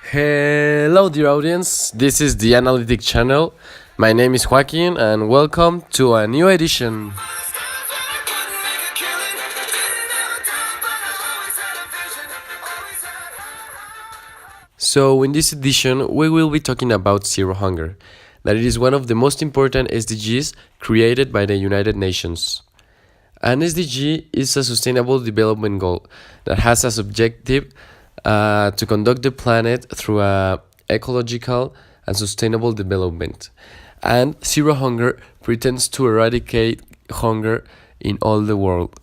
Hello, dear audience. This is the Analytic Channel. My name is Joaquin, and welcome to a new edition. So, in this edition, we will be talking about zero hunger, that it is one of the most important SDGs created by the United Nations. An SDG is a sustainable development goal that has as objective to conduct the planet through a ecological and sustainable development. And zero hunger pretends to eradicate hunger in all the world.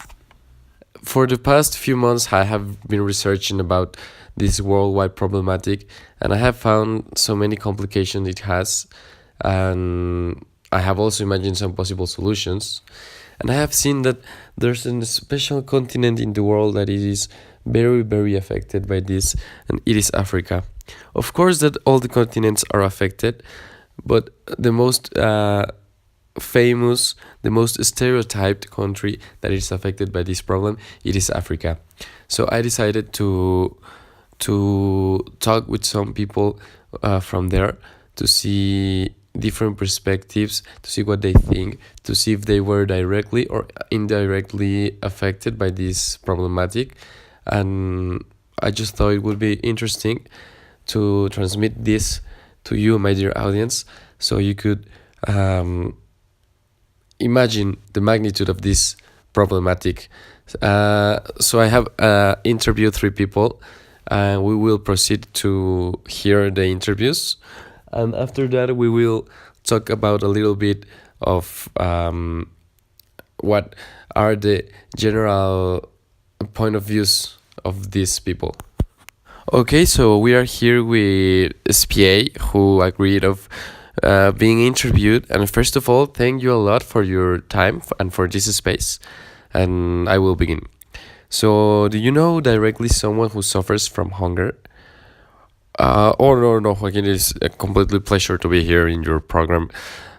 For the past few months, I have been researching about this worldwide problematic, and I have found so many complications it has, and I have also imagined some possible solutions. And I have seen that there's a special continent in the world that is very, very affected by this, and it is Africa. Of course, that all the continents are affected, but the most famous, the most stereotyped country that is affected by this problem, it is Africa. So I decided to talk with some people from there to see different perspectives, to see what they think, to see if they were directly or indirectly affected by this problematic. And I just thought it would be interesting to transmit this to you, my dear audience, so you could imagine the magnitude of this problematic. So I have interviewed three people, and we will proceed to hear the interviews. And after that, we will talk about a little bit of what are the general point of views of these people. Okay, so we are here with SPA, who agreed of being interviewed. And first of all, thank you a lot for your time and for this space. And I will begin. So, do you know directly someone who suffers from hunger? No, Joaquin, it is a completely pleasure to be here in your program,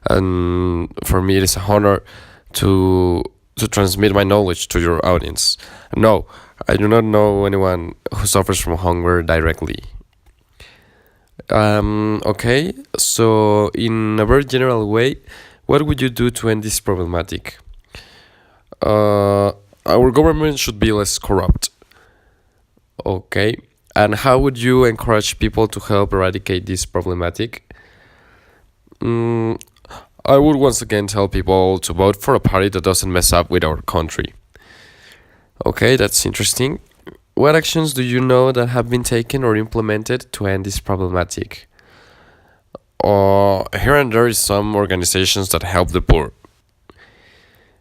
and for me, it is an honor to transmit my knowledge to your audience. No, I do not know anyone who suffers from hunger directly. Okay, so in a very general way, what would you do to end this problematic? Our government should be less corrupt. Okay. And how would you encourage people to help eradicate this problematic? I would once again tell people to vote for a party that doesn't mess up with our country. Okay, that's interesting. What actions do you know that have been taken or implemented to end this problematic? Here and there is some organizations that help the poor.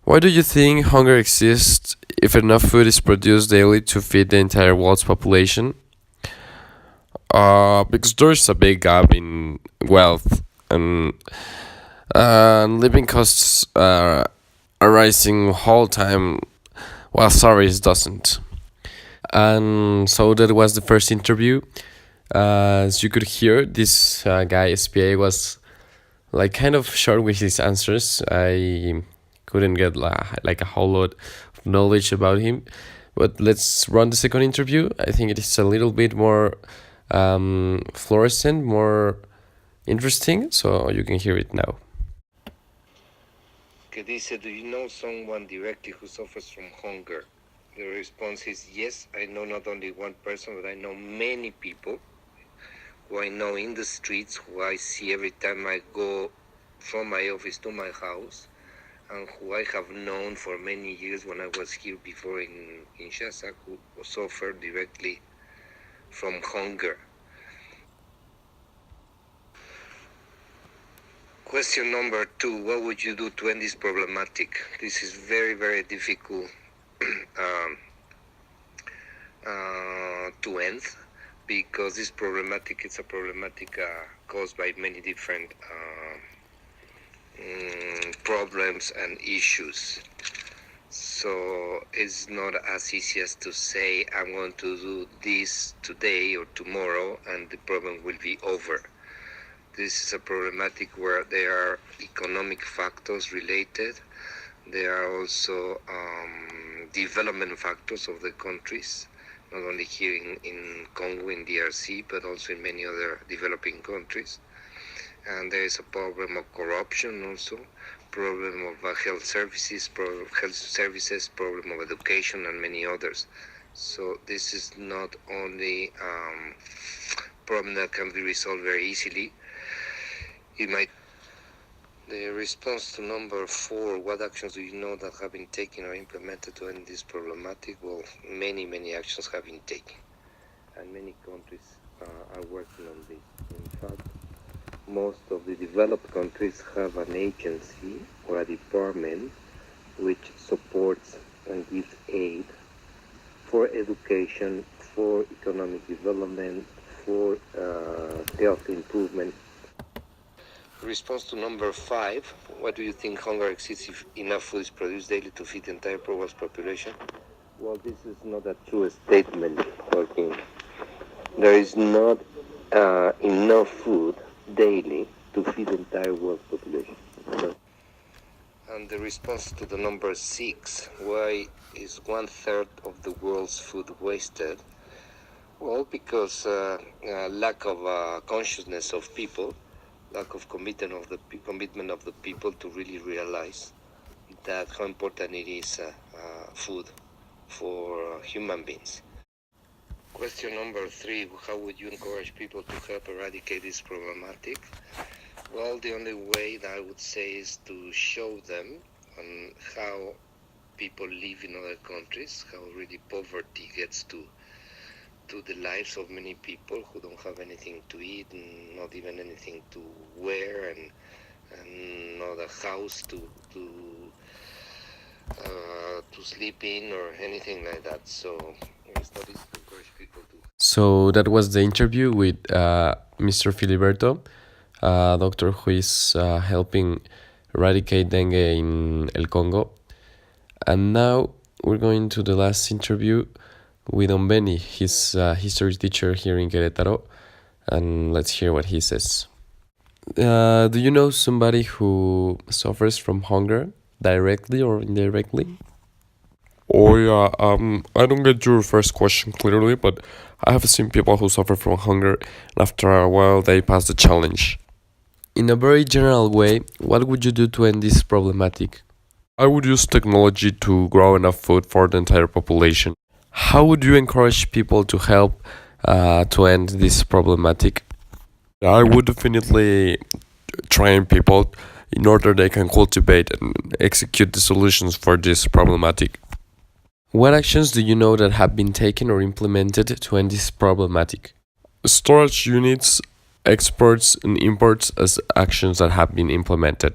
Why do you think hunger exists if enough food is produced daily to feed the entire world's population? Because there's a big gap in wealth, and living costs are rising whole time while salaries doesn't. And so that was the first interview. As you could hear, this guy SPA was like kind of short with his answers. I couldn't get like a whole lot of knowledge about him. But let's run the second interview. I think it is a little bit more fluorescent, more interesting, so you can hear it now. Que dice, do you know someone directly who suffers from hunger? The response is yes, I know not only one person, but I know many people who I know in the streets, who I see every time I go from my office to my house, and who I have known for many years when I was here before in Kinshasa, who suffer directly from hunger. Question number 2, what would you do to end this problematic? This is very, very difficult to end, because this problematic is a problematic caused by many different problems and issues. So it's not as easy as to say I'm going to do this today or tomorrow and the problem will be over. This is a problematic where there are economic factors related. There are also development factors of the countries. not only here in Congo, in DRC, but also in many other developing countries. And there is a problem of corruption also, problem of health services, problem of education, and many others. So this is not only problem that can be resolved very easily. It might. The response to number 4, what actions do you know that have been taken or implemented to end this problematic? Well, many actions have been taken, and many countries are working on this. In fact, most of the developed countries have an agency or a department which supports and gives aid for education, for economic development, for health improvement. Response to number 5, what do you think hunger exists if enough food is produced daily to feed the entire world's population? Well, this is not a true statement, Joaquin. There is not enough food daily to feed the entire world's population. And the response to the number 6, why is 1/3 of the world's food wasted? Well, because lack of consciousness of people, lack of commitment of the people to really realize that how important it is food for human beings. Question number 3, how would you encourage people to help eradicate this problematic? Well, the only way that I would say is to show them on how people live in other countries, how really poverty gets to the lives of many people who don't have anything to eat, and not even anything to wear, and not a house to sleep in or anything like that. So it's not easy to encourage people to. So that was the interview with Mr. Filiberto, a doctor who is helping eradicate dengue in El Congo. And now we're going to the last interview with Don Benny. He's a history teacher here in Querétaro, and let's hear what he says. Do you know somebody who suffers from hunger, directly or indirectly? Oh yeah, I don't get your first question clearly, but I have seen people who suffer from hunger, and after a while they pass the challenge. In a very general way, what would you do to end this problematic? I would use technology to grow enough food for the entire population. How would you encourage people to help to end this problematic? I would definitely train people in order they can cultivate and execute the solutions for this problematic. What actions do you know that have been taken or implemented to end this problematic? Storage units, exports and imports as actions that have been implemented.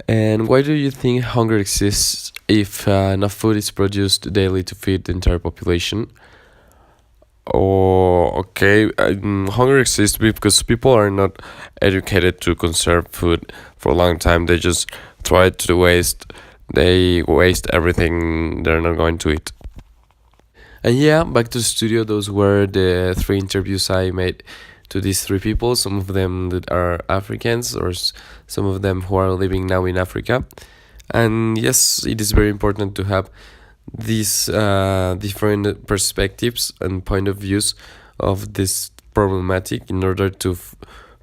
And why do you think hunger exists if enough food is produced daily to feed the entire population? Oh, okay. Hunger exists because people are not educated to conserve food for a long time. They just try to waste. They waste everything they're not going to eat. And yeah, back to the studio. Those were the 3 interviews I made to these 3 people. Some of them that are Africans, or some of them who are living now in Africa. And yes, it is very important to have these different perspectives and point of views of this problematic in order to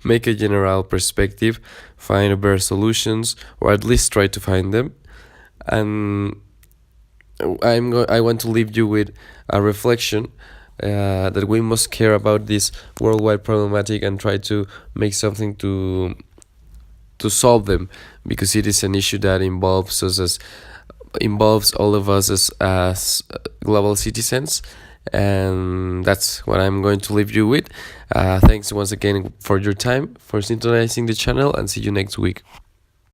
make a general perspective, find better solutions, or at least try to find them. And I want to leave you with a reflection that we must care about this worldwide problematic and try to make something to solve them, because it is an issue that involves all of us as global citizens. And that's what I'm going to leave you with. Thanks once again for your time, for synchronizing the channel, and see you next week.